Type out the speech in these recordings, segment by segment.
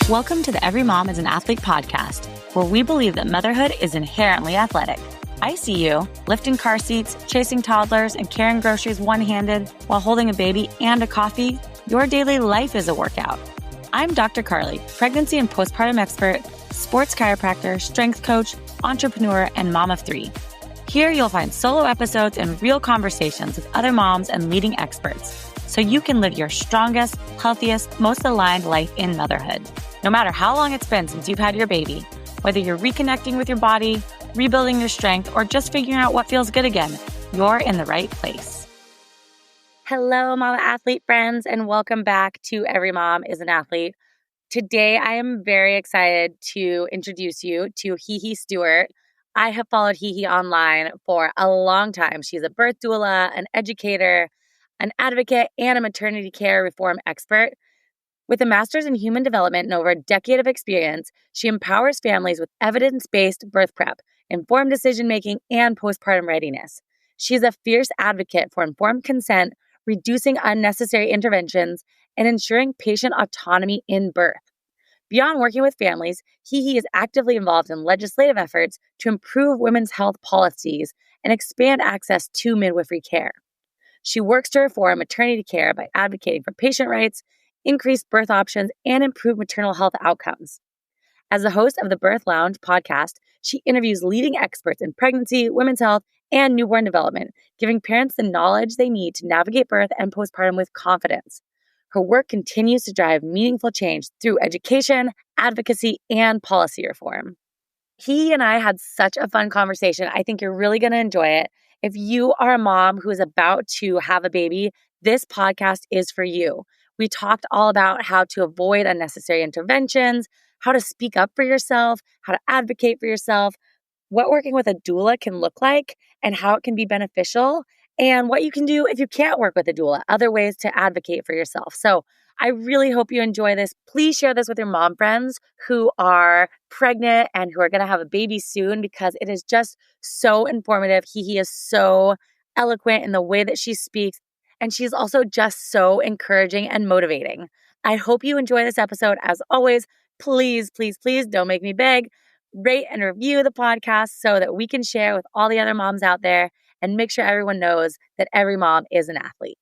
Welcome to the Every Mom is an Athlete podcast, where we believe that motherhood is inherently athletic. I see you lifting car seats, chasing toddlers, and carrying groceries one-handed while holding a baby and a coffee. Your daily life is a workout. I'm Dr. Karlie, pregnancy and postpartum expert, sports chiropractor, strength coach, entrepreneur, and mom of 3. Here you'll find solo episodes and real conversations with other moms and leading experts, so you can live your strongest, healthiest, most aligned life in motherhood. No matter how long it's been since you've had your baby, whether you're reconnecting with your body, rebuilding your strength, or just figuring out what feels good again, you're in the right place. Hello, Mama Athlete friends, and welcome back to Every Mom is an Athlete. Today, I am very excited to introduce you to HeHe Stewart. I have followed HeHe online for a long time. She's a birth doula, an educator, an advocate, and a maternity care reform expert. With a master's in human development and over a decade of experience, she empowers families with evidence-based birth prep, informed decision-making, and postpartum readiness. She is a fierce advocate for informed consent, reducing unnecessary interventions, and ensuring patient autonomy in birth. Beyond working with families, HeHe is actively involved in legislative efforts to improve women's health policies and expand access to midwifery care. She works to reform maternity care by advocating for patient rights, increased birth options, and improve maternal health outcomes. As the host of the Birth Lounge podcast, she interviews leading experts in pregnancy, women's health, and newborn development, giving parents the knowledge they need to navigate birth and postpartum with confidence. Her work continues to drive meaningful change through education, advocacy, and policy reform. He and I had such a fun conversation. I think you're really going to enjoy it. If you are a mom who is about to have a baby, this podcast is for you. We talked all about how to avoid unnecessary interventions, how to speak up for yourself, how to advocate for yourself, what working with a doula can look like, and how it can be beneficial, and what you can do if you can't work with a doula, other ways to advocate for yourself. So I really hope you enjoy this. Please share this with your mom friends who are pregnant and who are going to have a baby soon, because it is just so informative. HeHe is so eloquent in the way that she speaks, and she's also just so encouraging and motivating. I hope you enjoy this episode. As always, please, please, please don't make me beg. Rate and review the podcast so that we can share with all the other moms out there and make sure everyone knows that every mom is an athlete.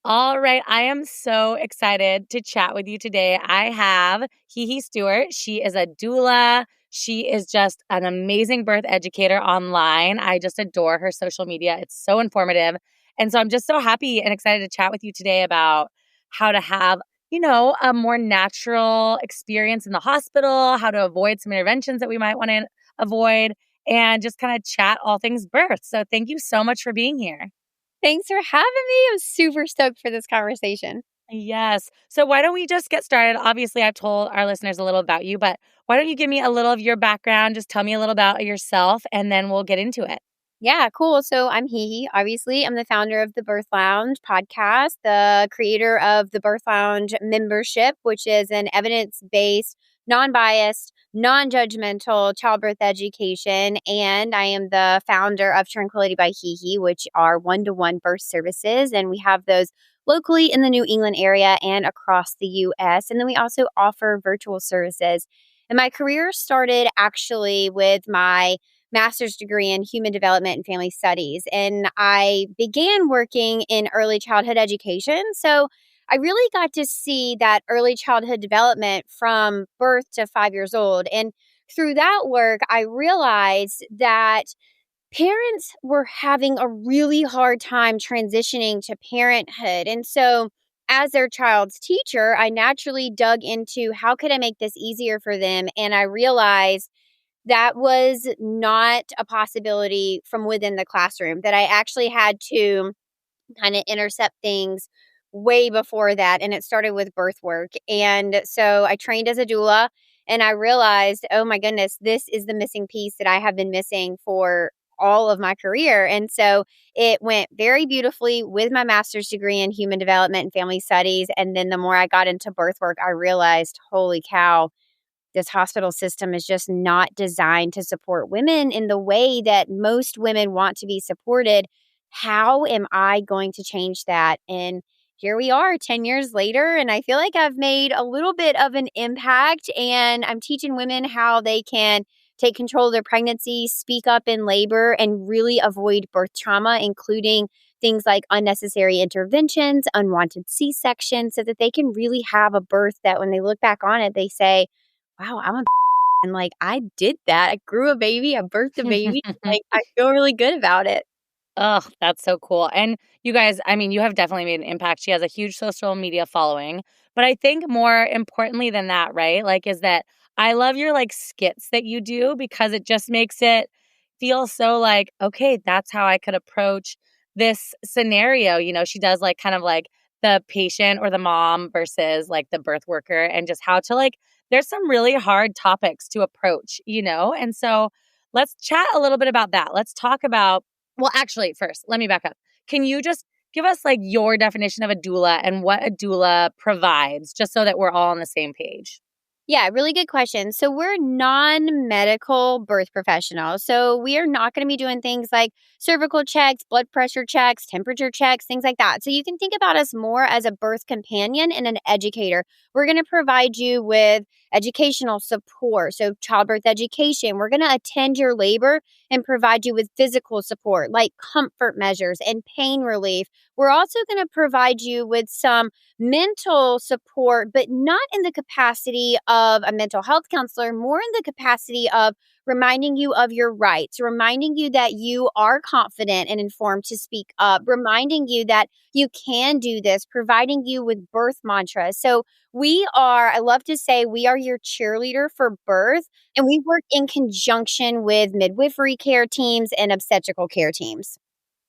All right, I am so excited to chat with you today. I have HeHe Stewart. She is a doula. She is just an amazing birth educator online. I just adore her social media. It's so informative. And so I'm just so happy and excited to chat with you today about how to have, a more natural experience in the hospital, how to avoid some interventions that we might want to avoid, and just kind of chat all things birth. So thank you so much for being here. Thanks for having me. I'm super stoked for this conversation. Yes. So why don't we just get started? Obviously, I've told our listeners a little about you, but why don't you give me a little of your background? Just tell me a little about yourself, and then we'll get into it. Yeah, cool. So I'm HeHe. Obviously, I'm the founder of the Birth Lounge podcast, the creator of the Birth Lounge membership, which is an evidence-based, non-biased, non-judgmental childbirth education. And I am the founder of Tranquility by HeHe, which are one-to-one birth services. And we have those locally in the New England area and across the U.S. And then we also offer virtual services. And my career started actually with my master's degree in human development and family studies. And I began working in early childhood education. So I really got to see that early childhood development from birth to 5 years old. And through that work, I realized that parents were having a really hard time transitioning to parenthood. And so as their child's teacher, I naturally dug into how could I make this easier for them? And I realized that was not a possibility from within the classroom, that I actually had to kind of intercept things way before that. And it started with birth work. And so I trained as a doula, and I realized, oh my goodness, this is the missing piece that I have been missing for all of my career. And so it went very beautifully with my master's degree in human development and family studies. And then the more I got into birth work, I realized, holy cow, this hospital system is just not designed to support women in the way that most women want to be supported. How am I going to change that? And here we are 10 years later, and I feel like I've made a little bit of an impact, and I'm teaching women how they can take control of their pregnancy, speak up in labor, and really avoid birth trauma, including things like unnecessary interventions, unwanted C-sections, so that they can really have a birth that when they look back on it, they say, wow, I'm a and like I did that. I grew a baby, I birthed a baby. Like I feel really good about it. Oh, that's so cool. And you guys, I mean, you have definitely made an impact. She has a huge social media following. But I think more importantly than that, right? Like, is that I love your like skits that you do because it just makes it feel so like, okay, that's how I could approach this scenario. You know, she does like kind of like the patient or the mom versus like the birth worker and just how to like, there's some really hard topics to approach, you know? And so let's chat a little bit about that. Let's talk about well, actually, first, let me back up. Can you just give us like your definition of a doula and what a doula provides, just so that we're all on the same page? Yeah, really good question. So we're non-medical birth professionals. So we are not going to be doing things like cervical checks, blood pressure checks, temperature checks, things like that. So you can think about us more as a birth companion and an educator. We're going to provide you with educational support. So childbirth education. We're going to attend your labor and provide you with physical support like comfort measures and pain relief. We're also going to provide you with some mental support, but not in the capacity of a mental health counselor, more in the capacity of reminding you of your rights, reminding you that you are confident and informed to speak up, reminding you that you can do this, providing you with birth mantras. So I love to say, we are your cheerleader for birth, and we work in conjunction with midwifery care teams and obstetrical care teams.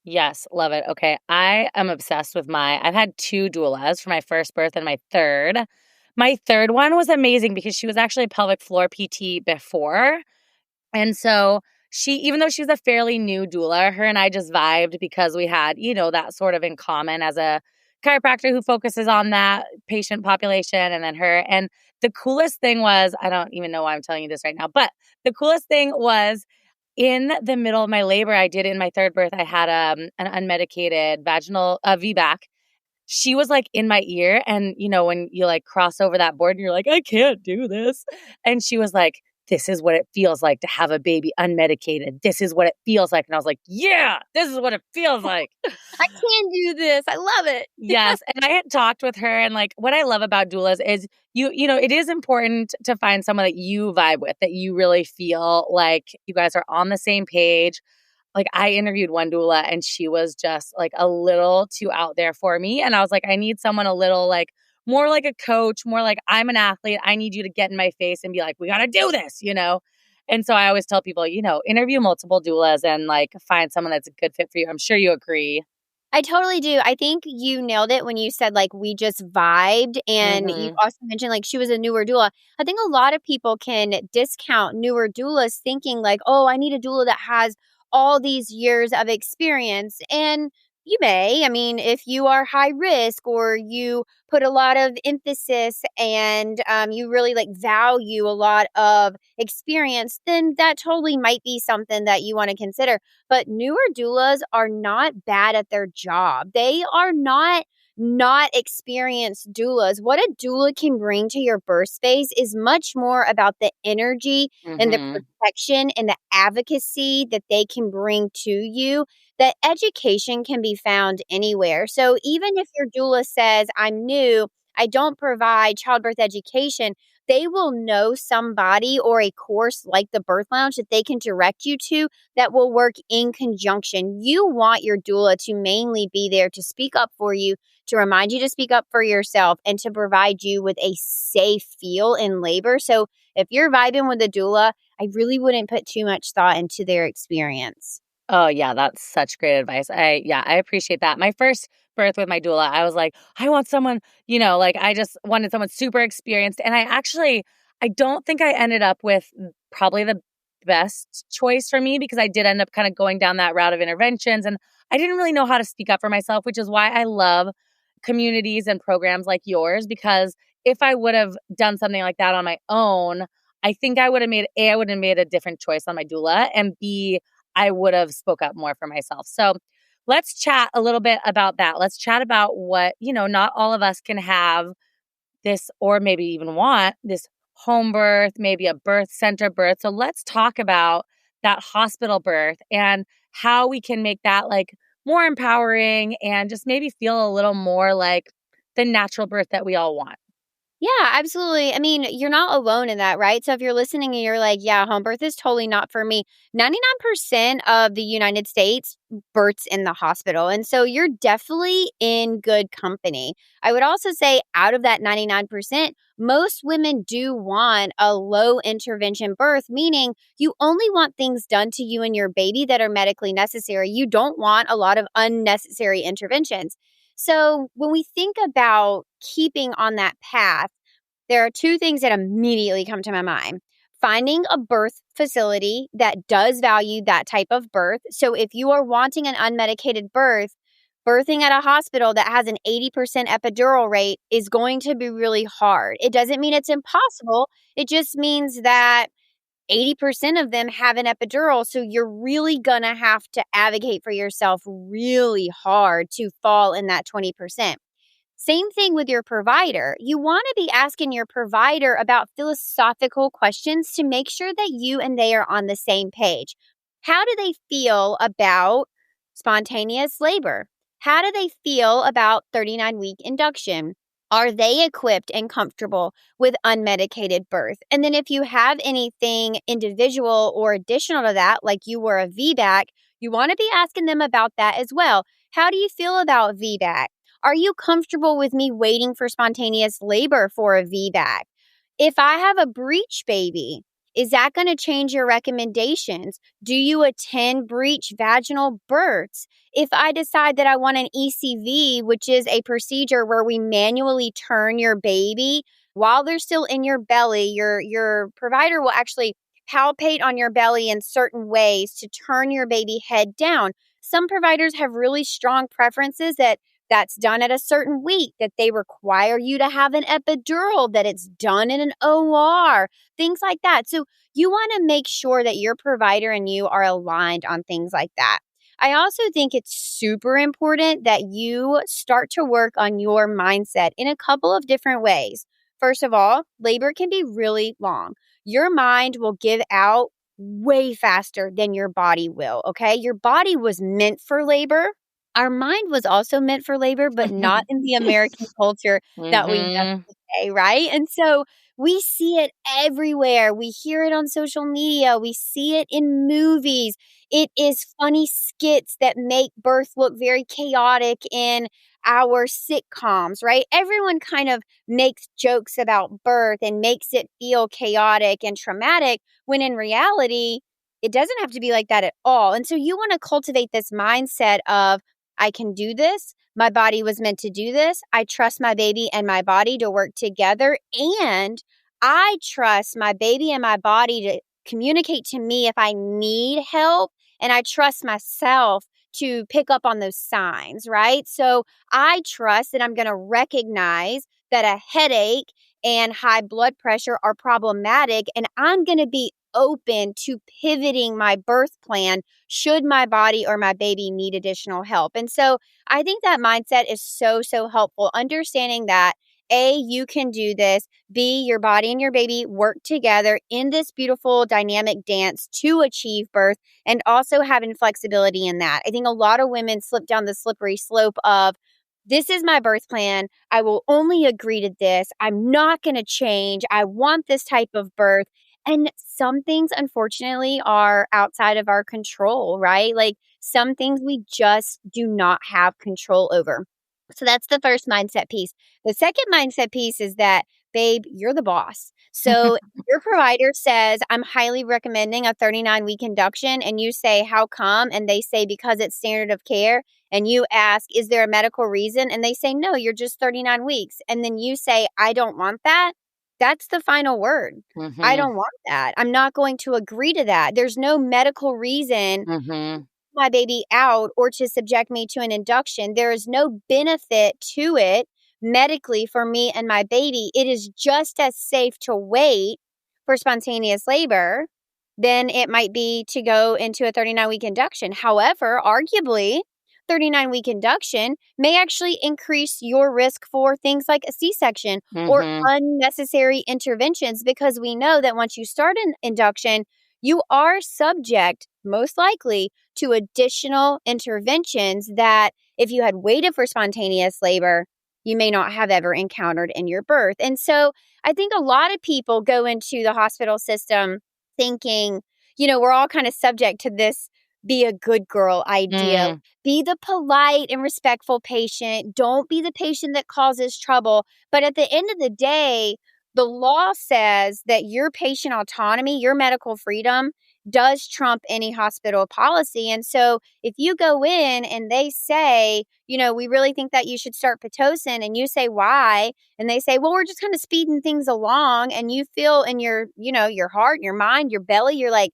Yes, love it. Okay. I am obsessed with I've had two doulas for my first birth and my third. My third one was amazing because she was actually a pelvic floor PT before. And so even though she was a fairly new doula, her and I just vibed because we had, you know, that sort of in common as a chiropractor who focuses on that patient population and then her. And the coolest thing was, I don't even know why I'm telling you this right now, but the coolest thing was in the middle of my labor, I did in my third birth, I had an unmedicated vaginal VBAC. She was like in my ear. And, you know, when you like cross over that board and you're like, I can't do this. And she was like, this is what it feels like to have a baby unmedicated. This is what it feels like. And I was like, yeah, this is what it feels like. I can do this. I love it. Yes. And I had talked with her and like what I love about doulas is you know, it is important to find someone that you vibe with, that you really feel like you guys are on the same page. Like I interviewed one doula and she was just like a little too out there for me. And I was like, I need someone a little like more like a coach, more like I'm an athlete. I need you to get in my face and be like, we got to do this, you know? And so I always tell people, you know, interview multiple doulas and like find someone that's a good fit for you. I'm sure you agree. I totally do. I think you nailed it when you said like we just vibed, and you Mm-hmm. also mentioned like she was a newer doula. I think a lot of people can discount newer doulas thinking like, "Oh, I need a doula that has all these years of experience." And you may, I mean, if you are high risk or you put a lot of emphasis and you really like value a lot of experience, then that totally might be something that you want to consider. But newer doulas are not bad at their job. They are not experienced doulas. What a doula can bring to your birth space is much more about the energy and the Mm-hmm. protection and the advocacy that they can bring to you. That education can be found anywhere. So even if your doula says, I'm new, I don't provide childbirth education, they will know somebody or a course like the Birth Lounge that they can direct you to that will work in conjunction. You want your doula to mainly be there to speak up for you, to remind you to speak up for yourself, and to provide you with a safe feel in labor. So if you're vibing with a doula, I really wouldn't put too much thought into their experience. Oh yeah, that's such great advice. I appreciate that. My first birth with my doula, I was like, I want someone, you know, like I just wanted someone super experienced. And I don't think I ended up with probably the best choice for me because I did end up kind of going down that route of interventions and I didn't really know how to speak up for myself, which is why I love communities and programs like yours because if I would have done something like that on my own, I think I would have made a different choice on my doula and B, I would have spoke up more for myself. So let's chat a little bit about that. Let's chat about what, not all of us can have this, or maybe even want this home birth, maybe a birth center birth. So let's talk about that hospital birth and how we can make that like more empowering and just maybe feel a little more like the natural birth that we all want. Yeah, absolutely. I mean, you're not alone in that, right? So if you're listening and you're like, yeah, home birth is totally not for me, 99% of the United States births in the hospital. And so you're definitely in good company. I would also say out of that 99%, most women do want a low intervention birth, meaning you only want things done to you and your baby that are medically necessary. You don't want a lot of unnecessary interventions. So when we think about keeping on that path, there are two things that immediately come to my mind. Finding a birth facility that does value that type of birth. So if you are wanting an unmedicated birth, birthing at a hospital that has an 80% epidural rate is going to be really hard. It doesn't mean it's impossible. It just means that 80% of them have an epidural. So you're really going to have to advocate for yourself really hard to fall in that 20%. Same thing with your provider. You want to be asking your provider about philosophical questions to make sure that you and they are on the same page. How do they feel about spontaneous labor? How do they feel about 39-week induction? Are they equipped and comfortable with unmedicated birth? And then if you have anything individual or additional to that, like you were a VBAC, you want to be asking them about that as well. How do you feel about VBAC? Are you comfortable with me waiting for spontaneous labor for a VBAC? If I have a breech baby, is that going to change your recommendations? Do you attend breech vaginal births? If I decide that I want an ECV, which is a procedure where we manually turn your baby while they're still in your belly, your provider will actually palpate on your belly in certain ways to turn your baby head down. Some providers have really strong preferences that's done at a certain week, that they require you to have an epidural, that it's done in an OR, things like that. So you want to make sure that your provider and you are aligned on things like that. I also think it's super important that you start to work on your mindset in a couple of different ways. First of all, labor can be really long. Your mind will give out way faster than your body will, okay? Your body was meant for labor. Our mind was also meant for labor, but not in the American culture that we know today, right? And so we see it everywhere. We hear it on social media. We see it in movies. It is funny skits that make birth look very chaotic in our sitcoms, right? Everyone kind of makes jokes about birth and makes it feel chaotic and traumatic, when in reality, it doesn't have to be like that at all. And so you want to cultivate this mindset of, I can do this. My body was meant to do this. I trust my baby and my body to work together. And I trust my baby and my body to communicate to me if I need help. And I trust myself to pick up on those signs, right? So I trust that I'm going to recognize that a headache and high blood pressure are problematic. And I'm going to be open to pivoting my birth plan should my body or my baby need additional help. And so I think that mindset is so, so helpful. Understanding that A, you can do this. B, your body and your baby work together in this beautiful dynamic dance to achieve birth, and also having flexibility in that. I think a lot of women slip down the slippery slope of, this is my birth plan. I will only agree to this. I'm not going to change. I want this type of birth. And some things, unfortunately, are outside of our control, right? Like some things we just do not have control over. So that's the first mindset piece. The second mindset piece is that, babe, you're the boss. So your provider says, I'm highly recommending a 39-week induction, and you say, how come? And they say, because it's standard of care. And you ask, is there a medical reason? And they say, no, you're just 39 weeks. And then you say, I don't want that. That's the final word. I don't want that. I'm not going to agree to that. There's no medical reason my baby out or to subject me to an induction. There is no benefit to it medically for me and my baby. It is just as safe to wait for spontaneous labor than it might be to go into a 39-week induction. However, arguably, 39-week induction may actually increase your risk for things like a C-section or unnecessary interventions, because we know that once you start an induction, you are subject, most likely, to additional interventions that if you had waited for spontaneous labor, you may not have ever encountered in your birth. And so I think a lot of people go into the hospital system thinking, we're all kind of subject to this be a good girl idea. Be the polite and respectful patient. Don't be the patient that causes trouble. But at the end of the day, the law says that your patient autonomy, your medical freedom, does trump any hospital policy. And so if you go in and they say, we really think that you should start Pitocin, and you say, why? And they say, well, we're just kind of speeding things along. And you feel in your, your heart, your mind, your belly, you're like,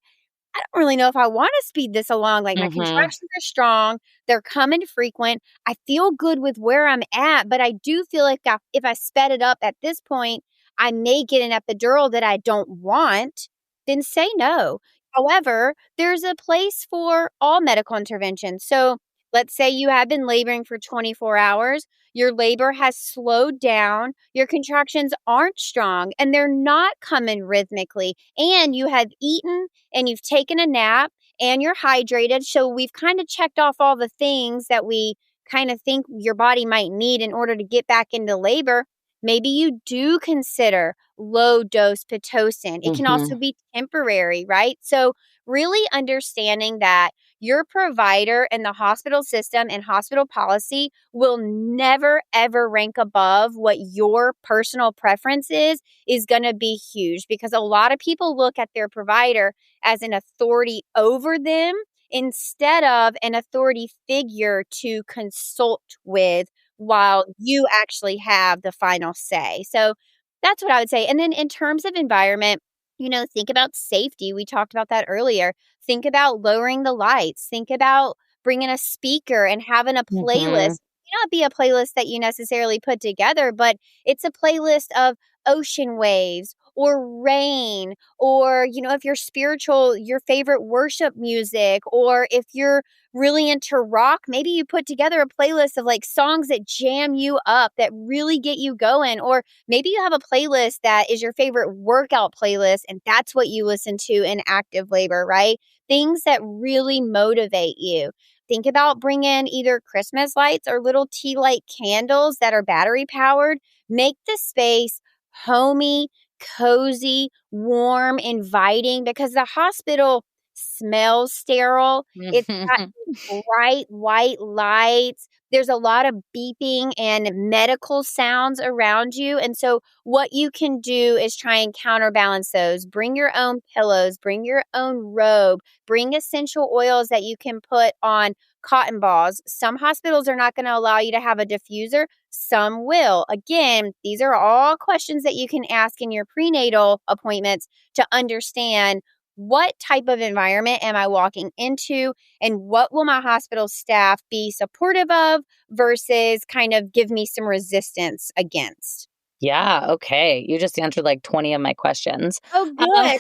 I don't really know if I want to speed this along. Like my contractions are strong. They're coming frequent. I feel good with where I'm at, but I do feel like if I sped it up at this point, I may get an epidural that I don't want. Then say no. However, there's a place for all medical interventions. So let's say you have been laboring for 24 hours. Your labor has slowed down. Your contractions aren't strong and they're not coming rhythmically. And you have eaten and you've taken a nap and you're hydrated. So we've kind of checked off all the things that we kind of think your body might need in order to get back into labor. Maybe you do consider low dose Pitocin. It can also be temporary, right? So really understanding that your provider and the hospital system and hospital policy will never, ever rank above what your personal preference is going to be huge, because a lot of people look at their provider as an authority over them instead of an authority figure to consult with while you actually have the final say. So that's what I would say. And then in terms of environment, think about safety. We talked about that earlier. Think about lowering the lights. Think about bringing a speaker and having a playlist. It may not be a playlist that you necessarily put together, but it's a playlist of ocean waves or rain, or, if you're spiritual, your favorite worship music, or if you're really into rock, maybe you put together a playlist of like songs that jam you up, that really get you going. Or maybe you have a playlist that is your favorite workout playlist and that's what you listen to in active labor, right? Things that really motivate you. Think about bringing either Christmas lights or little tea light candles that are battery powered. Make the space homey, cozy, warm, inviting, because the hospital smells sterile. It's got bright white lights. There's a lot of beeping and medical sounds around you. And so what you can do is try and counterbalance those. Bring your own pillows, bring your own robe, bring essential oils that you can put on cotton balls. Some hospitals are not going to allow you to have a diffuser. Some will. Again, these are all questions that you can ask in your prenatal appointments to understand what type of environment am I walking into and what will my hospital staff be supportive of versus kind of give me some resistance against. Yeah, okay. You just answered like 20 of my questions. Oh,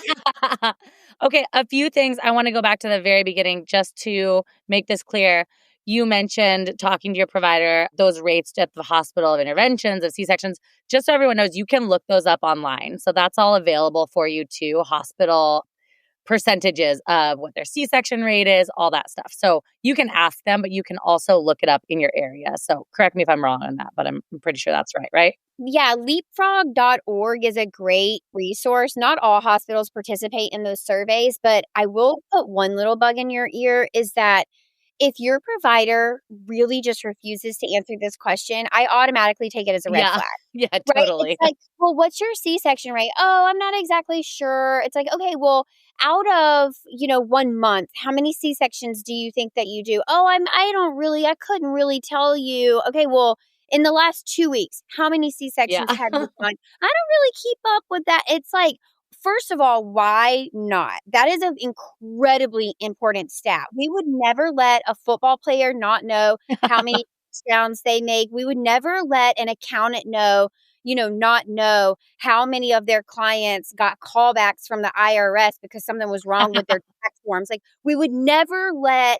good. Okay, a few things. I want to go back to the very beginning just to make this clear. You mentioned talking to your provider, those rates at the hospital of interventions, of C-sections. Just so everyone knows, you can look those up online. So that's all available for you too. Hospital percentages of what their C-section rate is, all that stuff. So you can ask them, but you can also look it up in your area. So correct me if I'm wrong on that, but I'm pretty sure that's right? Yeah, leapfrog.org is a great resource. Not all hospitals participate in those surveys, but I will put one little bug in your ear is that if your provider really just refuses to answer this question, I automatically take it as a red flag. Yeah, Right? totally. It's like, well, what's your C-section rate? Oh, I'm not exactly sure. It's like, okay, well, out of, 1 month, how many C-sections do you think that you do? Oh, I couldn't really tell you. Okay, well, in the last 2 weeks, how many C-sections have you done? I don't really keep up with that. It's like, first of all, why not? That is an incredibly important stat. We would never let a football player not know how many touchdowns they make. We would never let an accountant not know how many of their clients got callbacks from the IRS because something was wrong with their tax forms. Like, we would never let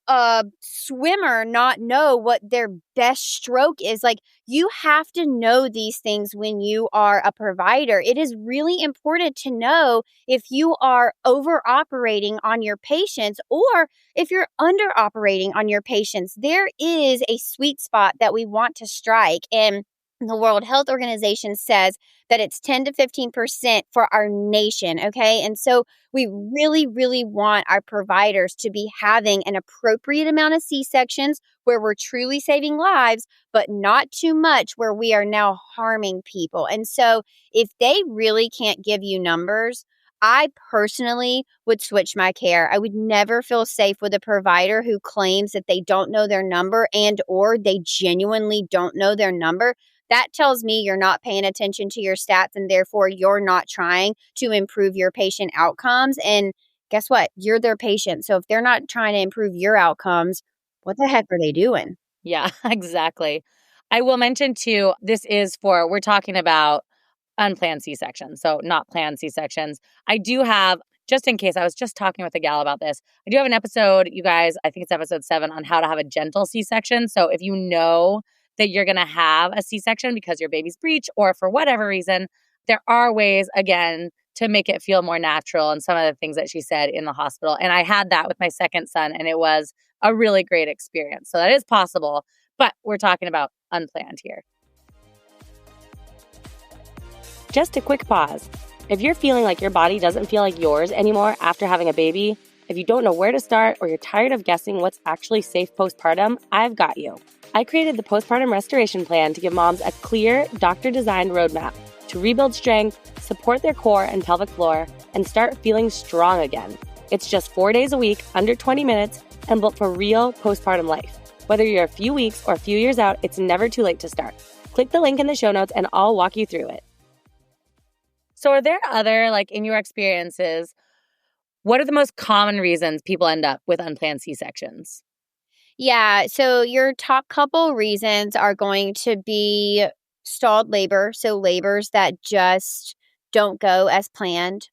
a swimmer not know what their best stroke is? Like, you have to know these things when you are a provider. It is really important to know if you are over operating on your patients or if you're under operating on your patients. There is a sweet spot that we want to strike. And the World Health Organization says that it's 10 to 15% for our nation. Okay. And so we really, really want our providers to be having an appropriate amount of C-sections where we're truly saving lives, but not too much where we are now harming people. And so if they really can't give you numbers, I personally would switch my care. I would never feel safe with a provider who claims that they don't know their number and or they genuinely don't know their number. That tells me you're not paying attention to your stats and therefore you're not trying to improve your patient outcomes. And guess what? You're their patient. So if they're not trying to improve your outcomes, what the heck are they doing? Yeah, exactly. I will mention too, we're talking about unplanned C-sections, so not planned C-sections. I do have, just in case, I was just talking with a gal about this. I do have an episode, you guys, I think it's episode 7 on how to have a gentle C-section. So if you know that you're going to have a C-section because your baby's breech or for whatever reason, there are ways, again, to make it feel more natural and some of the things that she said in the hospital. And I had that with my second son and it was a really great experience. So that is possible, but we're talking about unplanned here. Just a quick pause. If you're feeling like your body doesn't feel like yours anymore after having a baby, if you don't know where to start or you're tired of guessing what's actually safe postpartum, I've got you. I created the Postpartum Restoration Plan to give moms a clear, doctor-designed roadmap to rebuild strength, support their core and pelvic floor, and start feeling strong again. It's just 4 days a week, under 20 minutes, and built for real postpartum life. Whether you're a few weeks or a few years out, it's never too late to start. Click the link in the show notes and I'll walk you through it. So are there other, in your experiences, what are the most common reasons people end up with unplanned C-sections? Yeah, so your top couple reasons are going to be stalled labor, so labors that just don't go as planned.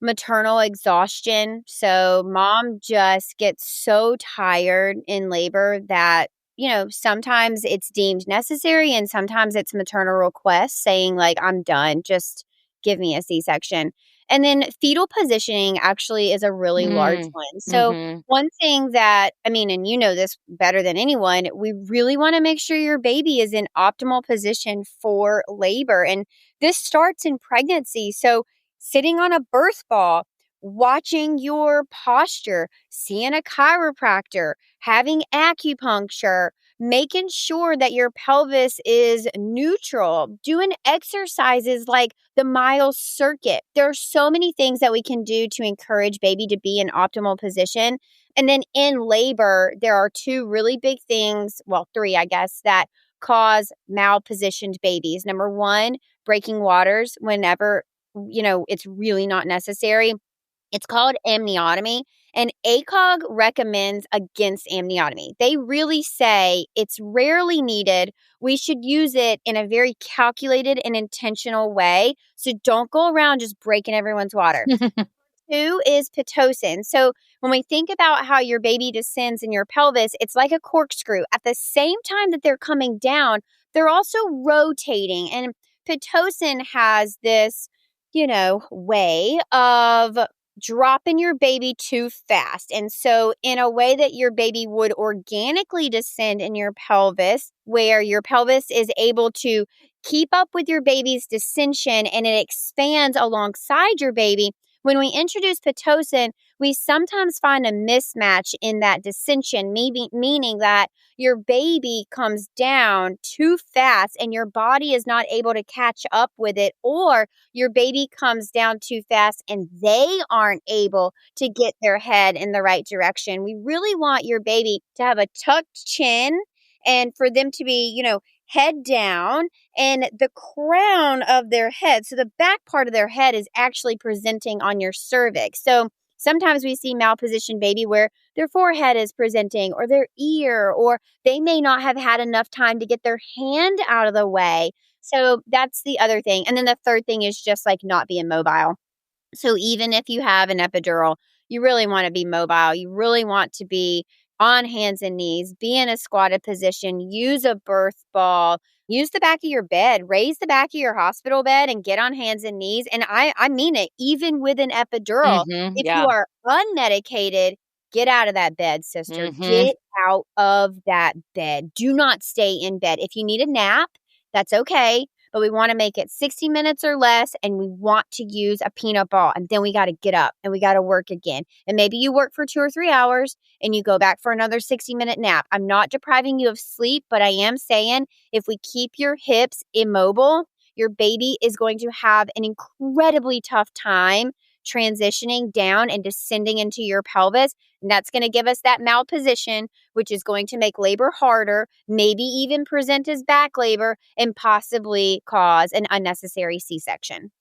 Maternal exhaustion, so mom just gets so tired in labor that, sometimes it's deemed necessary and sometimes it's maternal request saying I'm done, just give me a C-section. And then fetal positioning actually is a really large one. So one thing that, and you know this better than anyone, we really want to make sure your baby is in optimal position for labor. And this starts in pregnancy. So sitting on a birth ball, watching your posture, seeing a chiropractor, having acupuncture, making sure that your pelvis is neutral, doing exercises like the mile circuit. There are so many things that we can do to encourage baby to be in optimal position. And then in labor, there are 2 really big things, 3, I guess, that cause malpositioned babies. Number 1, breaking waters whenever, it's really not necessary. It's called amniotomy, and ACOG recommends against amniotomy. They really say it's rarely needed. We should use it in a very calculated and intentional way. So don't go around just breaking everyone's water. 2 is Pitocin. So when we think about how your baby descends in your pelvis, it's like a corkscrew. At the same time that they're coming down, they're also rotating. And Pitocin has this, way of dropping your baby too fast. And so in a way that your baby would organically descend in your pelvis, where your pelvis is able to keep up with your baby's descension and it expands alongside your baby. When we introduce Pitocin, we sometimes find a mismatch in that descension, meaning that your baby comes down too fast and your body is not able to catch up with it, or your baby comes down too fast and they aren't able to get their head in the right direction. We really want your baby to have a tucked chin and for them to be, head down and the crown of their head. So the back part of their head is actually presenting on your cervix. So sometimes we see malpositioned baby where their forehead is presenting or their ear, or they may not have had enough time to get their hand out of the way. So that's the other thing. And then the third thing is just not being mobile. So even if you have an epidural, you really want to be mobile. You really want to be on hands and knees, be in a squatted position, use a birth ball, use the back of your bed, raise the back of your hospital bed and get on hands and knees. And I mean it, even with an epidural. If you Yeah. are unmedicated, get out of that bed, sister. Mm-hmm. Get out of that bed. Do not stay in bed. If you need a nap, that's okay. But we want to make it 60 minutes or less, and we want to use a peanut ball. And then we got to get up and we got to work again. And maybe you work for 2 or 3 hours and you go back for another 60-minute nap. I'm not depriving you of sleep, but I am saying if we keep your hips immobile, your baby is going to have an incredibly tough time transitioning down and descending into your pelvis. And that's going to give us that malposition, which is going to make labor harder, maybe even present as back labor, and possibly cause an unnecessary C-section.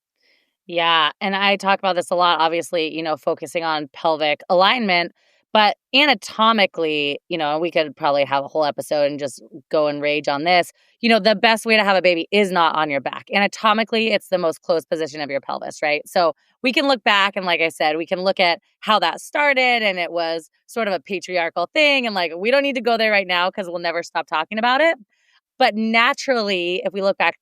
Yeah. And I talk about this a lot, obviously, focusing on pelvic alignment, but anatomically, and we could probably have a whole episode and just go and rage on this. The best way to have a baby is not on your back. Anatomically, it's the most closed position of your pelvis, right? So we can look back and, like I said, we can look at how that started, and it was sort of a patriarchal thing. And we don't need to go there right now because we'll never stop talking about it. But naturally, if we look back,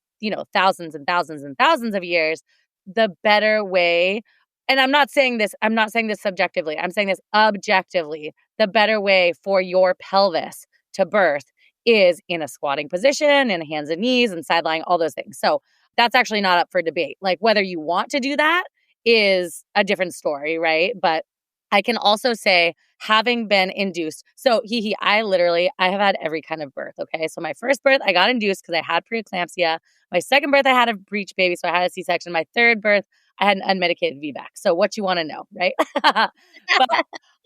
thousands and thousands and thousands of years, the better way, and I'm not saying this subjectively, I'm saying this objectively, the better way for your pelvis to birth is in a squatting position, in hands and knees and side lying, all those things. So that's actually not up for debate. Whether you want to do that is a different story, right? But I can also say, having been induced, so I have had every kind of birth, okay? So my first birth, I got induced because I had preeclampsia. My second birth, I had a breech baby, so I had a C-section. My third birth, I had an unmedicated VBAC. So what you want to know, right? But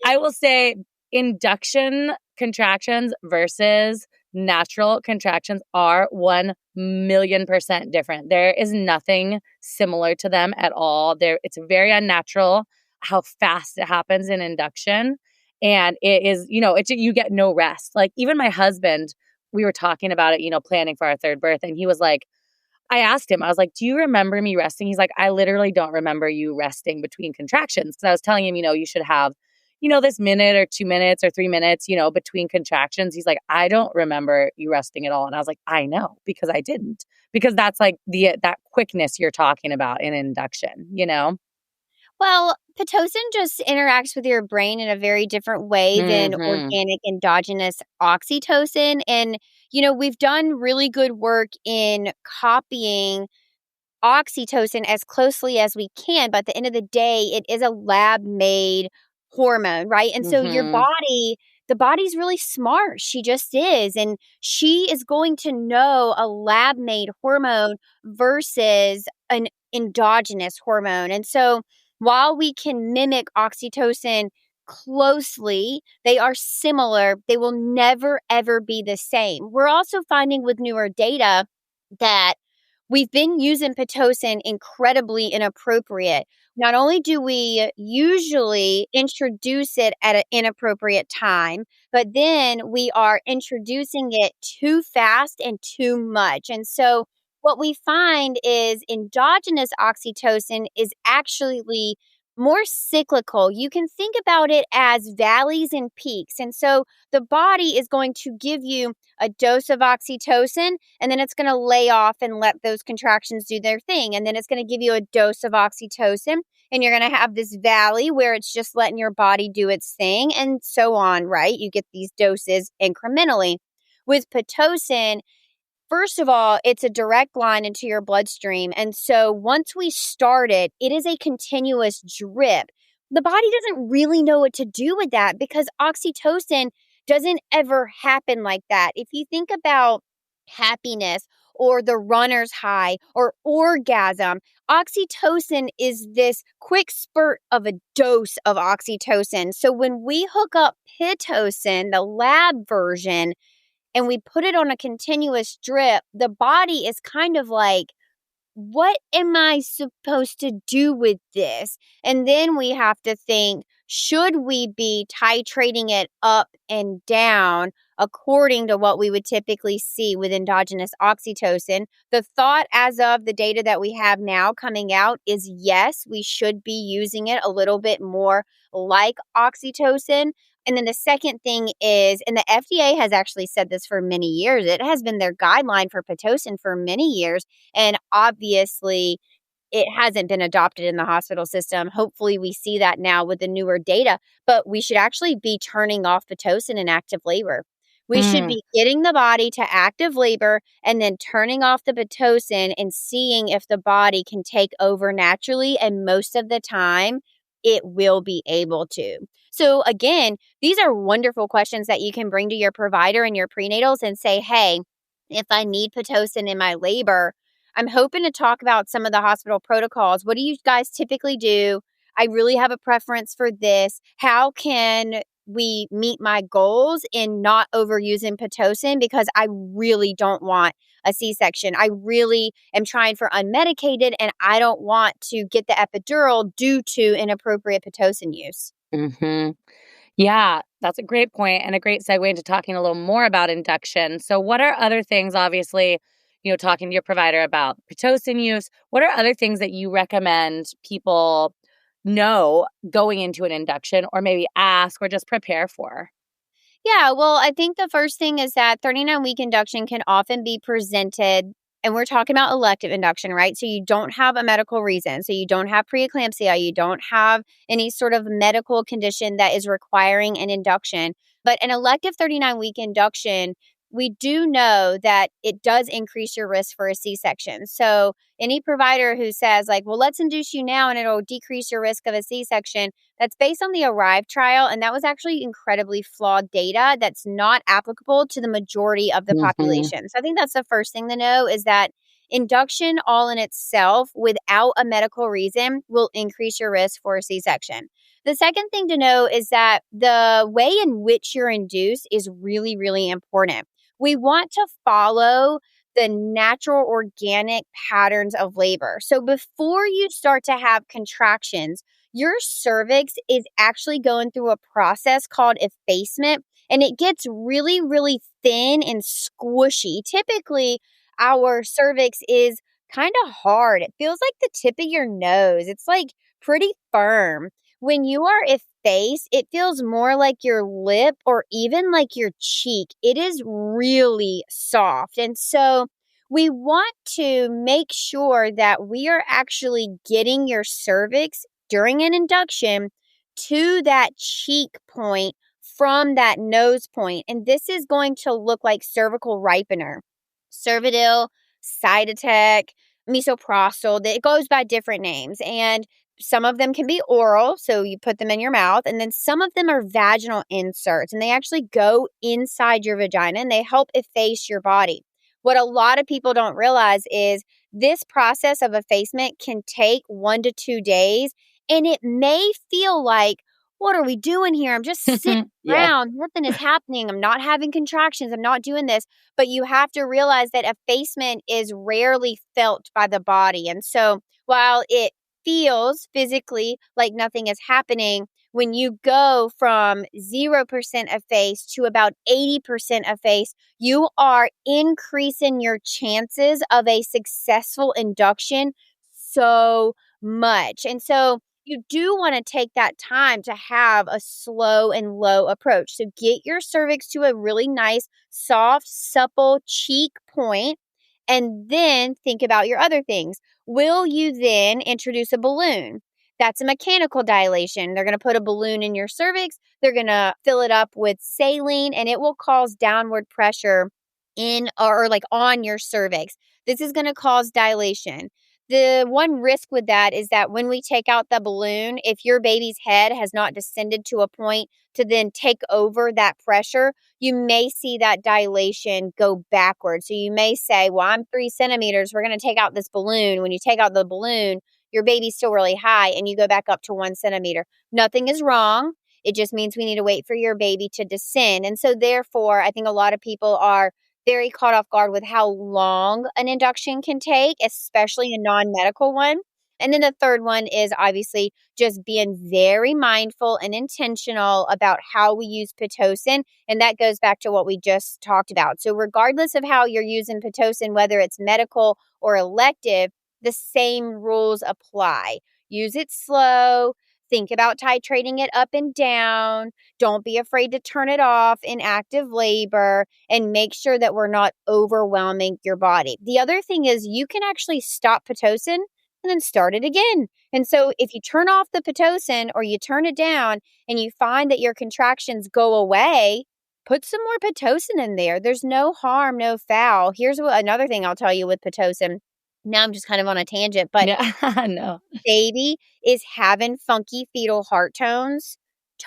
I will say induction contractions versus natural contractions are 1,000,000% different. There is nothing similar to them at all. It's very unnatural how fast it happens in induction. And it is, you get no rest. Even my husband, we were talking about it, planning for our third birth. And he was like, I asked him, I was like, do you remember me resting? He's like, I literally don't remember you resting between contractions. Because I was telling him, you should have, this minute or 2 minutes or 3 minutes, between contractions. He's like, I don't remember you resting at all. And I was like, I know, because I didn't. Because that's that quickness you're talking about in induction, Well, Pitocin just interacts with your brain in a very different way than Mm-hmm. organic endogenous oxytocin. And, we've done really good work in copying oxytocin as closely as we can. But at the end of the day, it is a lab-made hormone, right? And so Mm-hmm. the body's really smart. She just is. And she is going to know a lab-made hormone versus an endogenous hormone. And so while we can mimic oxytocin closely, they are similar. They will never, ever be the same. We're also finding with newer data that we've been using Pitocin incredibly inappropriate. Not only do we usually introduce it at an inappropriate time, but then we are introducing it too fast and too much. And so what we find is endogenous oxytocin is actually more cyclical. You can think about it as valleys and peaks. And so the body is going to give you a dose of oxytocin, and then it's going to lay off and let those contractions do their thing. And then it's going to give you a dose of oxytocin, and you're going to have this valley where it's just letting your body do its thing, and so on, right? You get these doses incrementally. With Pitocin, first of all, it's a direct line into your bloodstream. And so once we start it, it is a continuous drip. The body doesn't really know what to do with that because oxytocin doesn't ever happen like that. If you think about happiness or the runner's high or orgasm, oxytocin is this quick spurt of a dose of oxytocin. So when we hook up Pitocin, the lab version, and we put it on a continuous drip, the body is kind of like, what am I supposed to do with this? And then we have to think, should we be titrating it up and down according to what we would typically see with endogenous oxytocin? The thought as of the data that we have now coming out is yes, we should be using it a little bit more like oxytocin. And then the second thing is, and the FDA has actually said this for many years, it has been their guideline for Pitocin for many years. And obviously, it hasn't been adopted in the hospital system. Hopefully, we see that now with the newer data, but we should actually be turning off Pitocin in active labor. We should be getting the body to active labor and then turning off the Pitocin and seeing if the body can take over naturally. And most of the time, it will be able to. So again, these are wonderful questions that you can bring to your provider and your prenatals and say, hey, if I need Pitocin in my labor, I'm hoping to talk about some of the hospital protocols. What do you guys typically do? I really have a preference for this. How can we meet my goals in not overusing Pitocin? Because I really don't want a C-section. I really am trying for unmedicated, and I don't want to get the epidural due to inappropriate Pitocin use. Mm-hmm. Yeah, that's a great point and a great segue into talking a little more about induction. So what are other things, obviously, talking to your provider about Pitocin use, what are other things that you recommend people know going into an induction or maybe ask or just prepare for? Yeah, well, I think the first thing is that 39-week induction can often be presented, and we're talking about elective induction, right? So you don't have a medical reason. So you don't have preeclampsia. You don't have any sort of medical condition that is requiring an induction. But an elective 39-week induction, we do know that it does increase your risk for a C-section. So any provider who says like, well, let's induce you now and it'll decrease your risk of a C-section, that's based on the ARRIVE trial, and that was actually incredibly flawed data that's not applicable to the majority of the population. So I think that's the first thing to know is that induction all in itself without a medical reason will increase your risk for a C-section. The second thing to know is that the way in which you're induced is really, really important. We want to follow the natural organic patterns of labor. So before you start to have contractions, your cervix is actually going through a process called effacement, and it gets really, really thin and squishy. Typically, our cervix is kind of hard. It feels like the tip of your nose. It's like pretty firm. When you are effaced, it feels more like your lip or even like your cheek. It is really soft. And so we want to make sure that we are actually getting your cervix during an induction to that cheek point from that nose point. And this is going to look like cervical ripener, Cervidil, Cytotec, misoprostol. It goes by different names. And some of them can be oral, so you put them in your mouth. And then some of them are vaginal inserts, and they actually go inside your vagina and they help efface your body. What a lot of people don't realize is this process of effacement can take 1 to 2 days. And it may feel like, what are we doing here? I'm just sitting around. Nothing is happening. I'm not having contractions. I'm not doing this. But you have to realize that effacement is rarely felt by the body. And so while it feels physically like nothing is happening, when you go from 0% effaced to about 80% effaced, you are increasing your chances of a successful induction so much. And so you do want to take that time to have a slow and low approach. So get your cervix to a really nice, soft, supple cheek point, and then think about your other things. Will you then introduce a balloon? That's a mechanical dilation. They're going to put a balloon in your cervix. They're going to fill it up with saline, and it will cause downward pressure in or like on your cervix. This is going to cause dilation. The one risk with that is that when we take out the balloon, if your baby's head has not descended to a point to then take over that pressure, you may see that dilation go backwards. So you may say, well, I'm 3 centimeters. We're going to take out this balloon. When you take out the balloon, your baby's still really high and you go back up to 1 centimeter. Nothing is wrong. It just means we need to wait for your baby to descend. And so therefore, I think a lot of people are very caught off guard with how long an induction can take, especially a non-medical one. And then the third one is obviously just being very mindful and intentional about how we use Pitocin. And that goes back to what we just talked about. So regardless of how you're using Pitocin, whether it's medical or elective, the same rules apply. Use it slow. Think about titrating it up and down. Don't be afraid to turn it off in active labor, and make sure that we're not overwhelming your body. The other thing is you can actually stop Pitocin and then start it again. And so if you turn off the Pitocin or you turn it down and you find that your contractions go away, put some more Pitocin in there. There's no harm, no foul. Here's another thing I'll tell you with Pitocin. Now I'm just kind of on a tangent, but Yeah, no. baby is having funky fetal heart tones,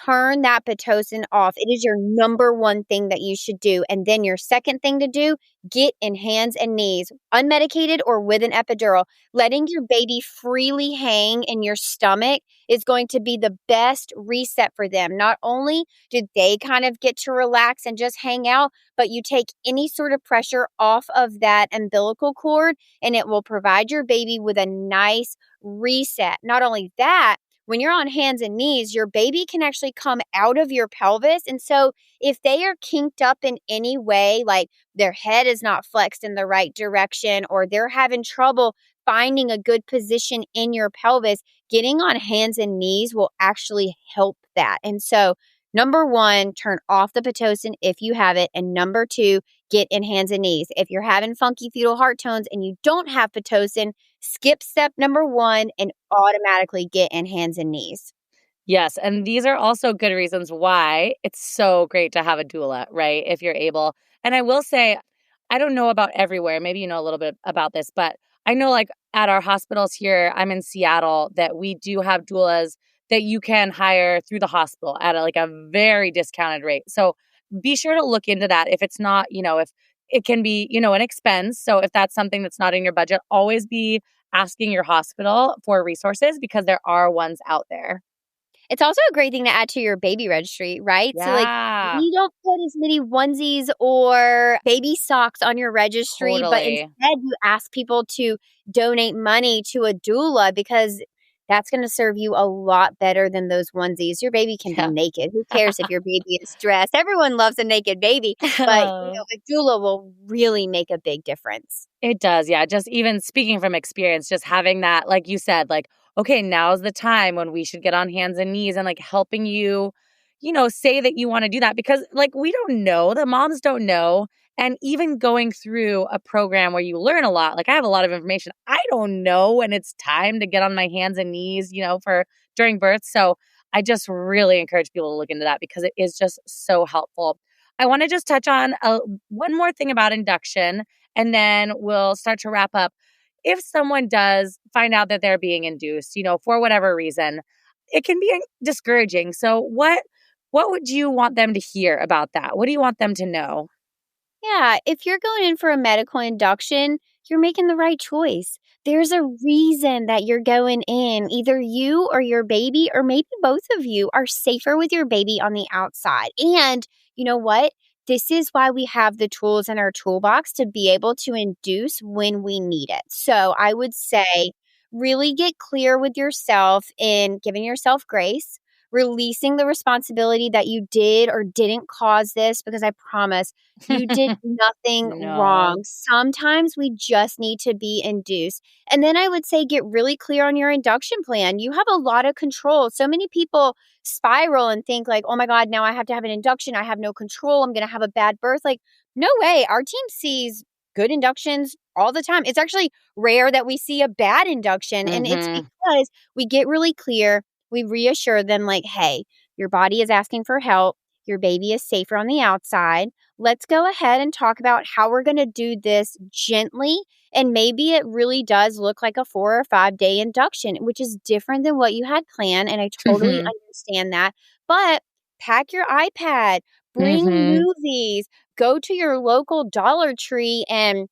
turn that Pitocin off. It is your number one thing that you should do. And then your second thing to do, get in hands and knees, unmedicated or with an epidural. Letting your baby freely hang in your stomach is going to be the best reset for them. Not only do they kind of get to relax and just hang out, but you take any sort of pressure off of that umbilical cord, and it will provide your baby with a nice reset. Not only that, when you're on hands and knees, your baby can actually come out of your pelvis. And so if they are kinked up in any way, like their head is not flexed in the right direction, or they're having trouble finding a good position in your pelvis, getting on hands and knees will actually help that. And so number one, turn off the Pitocin if you have it. And number two, get in hands and knees. If you're having funky fetal heart tones and you don't have Pitocin, skip step number one and automatically get in hands and knees. Yes. And these are also good reasons why it's so great to have a doula, right? If you're able. And I will say, I don't know about everywhere. Maybe you know a little bit about this, but I know like at our hospitals here, I'm in Seattle, that we do have doulas that you can hire through the hospital at like a very discounted rate. So be sure to look into that. If it's not, if it can be, an expense. So if that's something that's not in your budget, always be asking your hospital for resources, because there are ones out there. It's also a great thing to add to your baby registry, right? So like Yeah, you don't put as many onesies or baby socks on your registry, but totally. instead you ask people to donate money to a doula, because that's going to serve you a lot better than those onesies. Your baby can be Yeah. naked. Who cares if your baby is dressed? Everyone loves a naked baby, but a doula will really make a big difference. It does. Yeah. Just even speaking from experience, just having that, like you said, like, okay, now's the time when we should get on hands and knees, and like helping you, say that you want to do that, because like we don't know, the moms don't know. And even going through a program where you learn a lot, like I have a lot of information, I don't know when it's time to get on my hands and knees, for during birth. So I just really encourage people to look into that, because it is just so helpful. I want to just touch on one more thing about induction, and then we'll start to wrap up. If someone does find out that they're being induced, for whatever reason, it can be discouraging. So what would you want them to hear about that? What do you want them to know? Yeah, if you're going in for a medical induction, you're making the right choice. There's a reason that you're going in. Either you or your baby, or maybe both of you, are safer with your baby on the outside. And you know what? This is why we have the tools in our toolbox to be able to induce when we need it. So I would say really get clear with yourself in giving yourself grace, releasing the responsibility that you did or didn't cause this, because I promise you did nothing No. wrong. Sometimes we just need to be induced. And then I would say get really clear on your induction plan. You have a lot of control. So many people spiral and think like, oh my God, now I have to have an induction. I have no control. I'm going to have a bad birth. Like, no way. Our team sees good inductions all the time. It's actually rare that we see a bad induction. And it's Mm-hmm. because we get really clear. We reassure them like, hey, your body is asking for help. Your baby is safer on the outside. Let's go ahead and talk about how we're going to do this gently. And maybe it really does look like a 4 or 5 day induction, which is different than what you had planned. And I totally Mm-hmm. understand that. But pack your iPad, bring Mm-hmm. movies, go to your local Dollar Tree and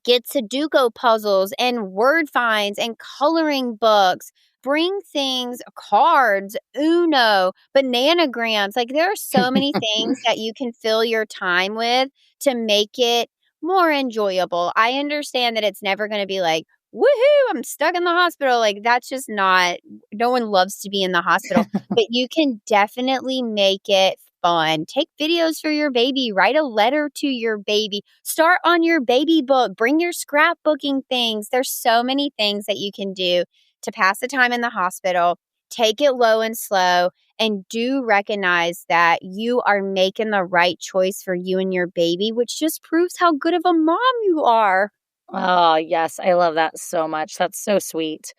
get Sudoku puzzles and word finds and coloring books. Bring things, cards, Uno, bananagrams. Like there are so many things that you can fill your time with to make it more enjoyable. I understand that it's never going to be like woohoo, I'm stuck in the hospital. Like, that's just not, no one loves to be in the hospital, but you can definitely make it fun. Take videos for your baby, write a letter to your baby, start on your baby book, bring your scrapbooking things. There's so many things that you can do to pass the time in the hospital. Take it low and slow, and do recognize that you are making the right choice for you and your baby, which just proves how good of a mom you are. Oh, yes. I love that so much. That's so sweet.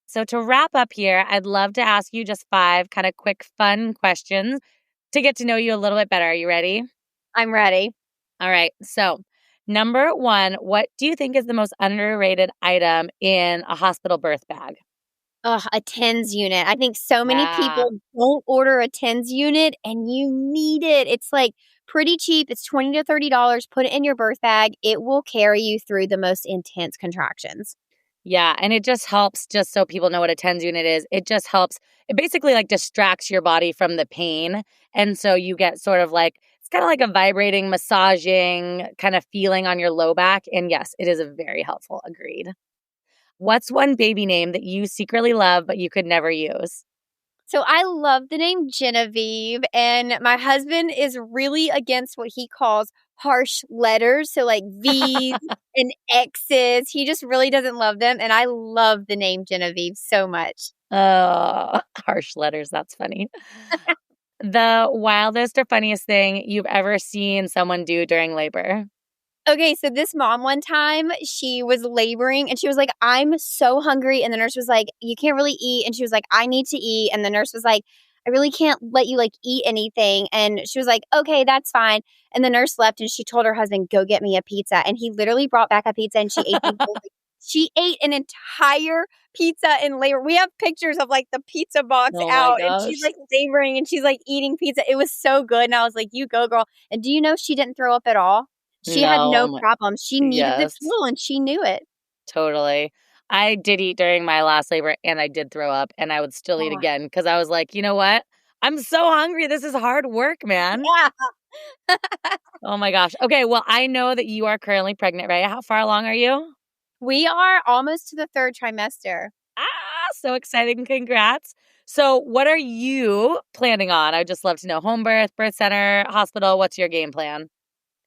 So, to wrap up here, I'd love to ask you just 5 kind of quick, fun questions to get to know you a little bit better. Are you ready? I'm ready. All right. So, number 1, what do you think is the most underrated item in a hospital birth bag? Ugh, a TENS unit. I think so many Yeah. people don't order a TENS unit, and you need it. It's like pretty cheap. It's $20 to $30. Put it in your birth bag. It will carry you through the most intense contractions. Yeah, and it just helps, just so people know what a TENS unit is. It just helps. It basically like distracts your body from the pain. And so you get sort of like, it's kind of like a vibrating, massaging kind of feeling on your low back. And yes, it is a very helpful. Agreed. What's one baby name that you secretly love but you could never use? So I love the name Genevieve, and my husband is really against what he calls harsh letters. So like V's and X's. He just really doesn't love them. And I love the name Genevieve so much. Oh, harsh letters. That's funny. The wildest or funniest thing you've ever seen someone do during labor? Okay, so this mom one time, she was laboring and she was like, I'm so hungry. And the nurse was like, you can't really eat. And she was like, I need to eat. And the nurse was like, I really can't let you like eat anything. And she was like, okay, that's fine. And the nurse left and she told her husband, go get me a pizza. And he literally brought back a pizza and she ate the whole thing. She ate an entire pizza in labor. We have pictures of like the pizza box Oh my out and she's gosh. like laboring and she's like eating pizza. It was so good. And I was like, you go, girl. And do you know she didn't throw up at all? She had No, no oh my, problem. She needed the yes. fuel and she knew it. Totally. I did eat during my last labor and I did throw up and I would still eat Oh, again because I was like, you know what? I'm so hungry. This is hard work, man. yeah. Oh my gosh. Okay. Well, I know that you are currently pregnant, right? How far along are you? We are almost to the third trimester. So exciting. Congrats. So, what are you planning on? I'd just love to know home birth, birth center, hospital. What's your game plan?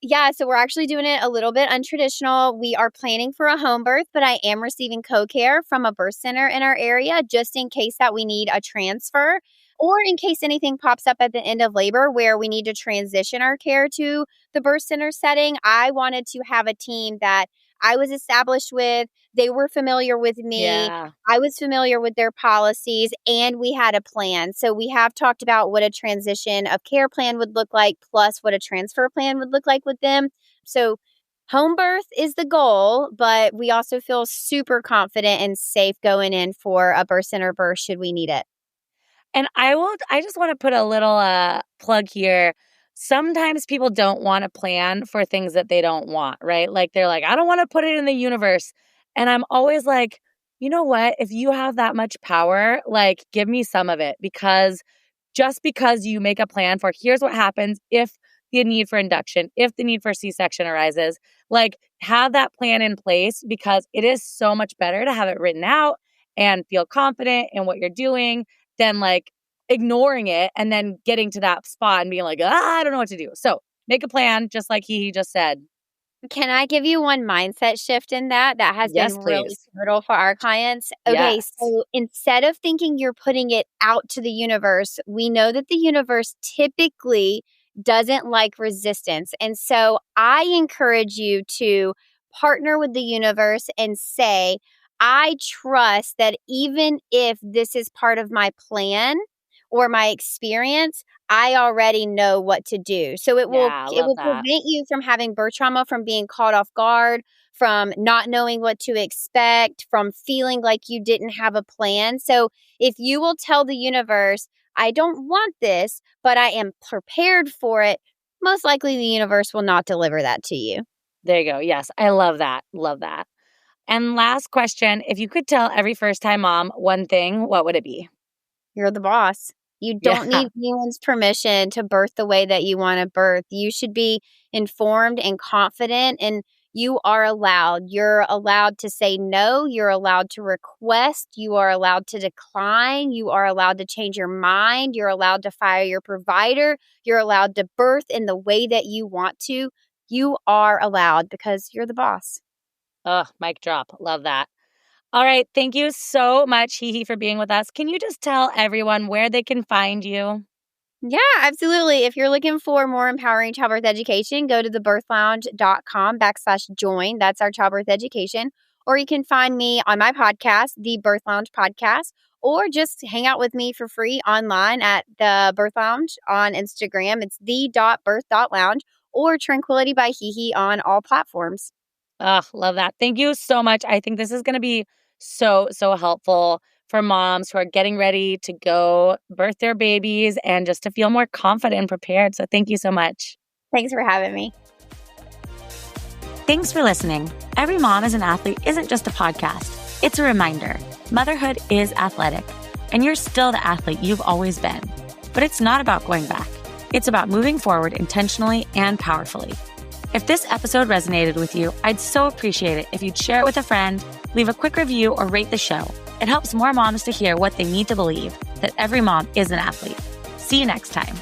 Yeah, so we're actually doing it a little bit untraditional. We are planning for a home birth, but I am receiving co-care from a birth center in our area just in case that we need a transfer or in case anything pops up at the end of labor where we need to transition our care to the birth center setting. I wanted to have a team that I was established with. They were familiar with me. Yeah. I was familiar with their policies and we had a plan. So we have talked about what a transition of care plan would look like, plus what a transfer plan would look like with them. So home birth is the goal, but we also feel super confident and safe going in for a birth center birth should we need it. And I just want to put a little plug here. Sometimes people don't want to plan for things that they don't want, right? Like they're like, I don't want to put it in the universe. And I'm always like, you know what? If you have that much power, like give me some of it because just because you make a plan for here's what happens if the need for induction, if the need for C-section arises, like have that plan in place because it is so much better to have it written out and feel confident in what you're doing than like ignoring it and then getting to that spot and being like, I don't know what to do. So make a plan, just like he just said. Can I give you one mindset shift in that has been Yes, really please. pivotal for our clients? Okay, Yes. so instead of thinking you're putting it out to the universe, we know that the universe typically doesn't like resistance. And so I encourage you to partner with the universe and say, I trust that even if this is part of my plan or my experience, I already know what to do. So it will Yeah, I it love will that. prevent you from having birth trauma, from being caught off guard, from not knowing what to expect, from feeling like you didn't have a plan. So if you will tell the universe, I don't want this, but I am prepared for it, most likely the universe will not deliver that to you. There you go. Yes, I love that. Love that. And last question, if you could tell every first-time mom one thing, what would it be? You're the boss. You Yeah. don't need anyone's permission to birth the way that you want to birth. You should be informed and confident, and You are allowed. You're allowed to say no. You're allowed to request. You are allowed to decline. You are allowed to change your mind. You're allowed to fire your provider. You're allowed to birth in the way that you want to. You are allowed because you're the boss. Oh, mic drop. Love that. All right. Thank you so much, HeHe, for being with us. Can you just tell everyone where they can find you? Yeah, absolutely. If you're looking for more empowering childbirth education, go to thebirthlounge.com/join. That's our childbirth education. Or you can find me on my podcast, The Birth Lounge Podcast, or just hang out with me for free online at the Birth Lounge on Instagram. It's the.birth.lounge or Tranquility by HeHe on all platforms. Oh, love that. Thank you so much. I think this is going to be so helpful for moms who are getting ready to go birth their babies and just to feel more confident and prepared. So thank you so much. Thanks for having me. Thanks for listening. Every Mom is an Athlete isn't just a podcast. It's a reminder. Motherhood is athletic, and you're still the athlete you've always been. But it's not about going back. It's about moving forward intentionally and powerfully. If this episode resonated with you, I'd so appreciate it if you'd share it with a friend, leave a quick review, or rate the show. It helps more moms to hear what they need to believe, that every mom is an athlete. See you next time.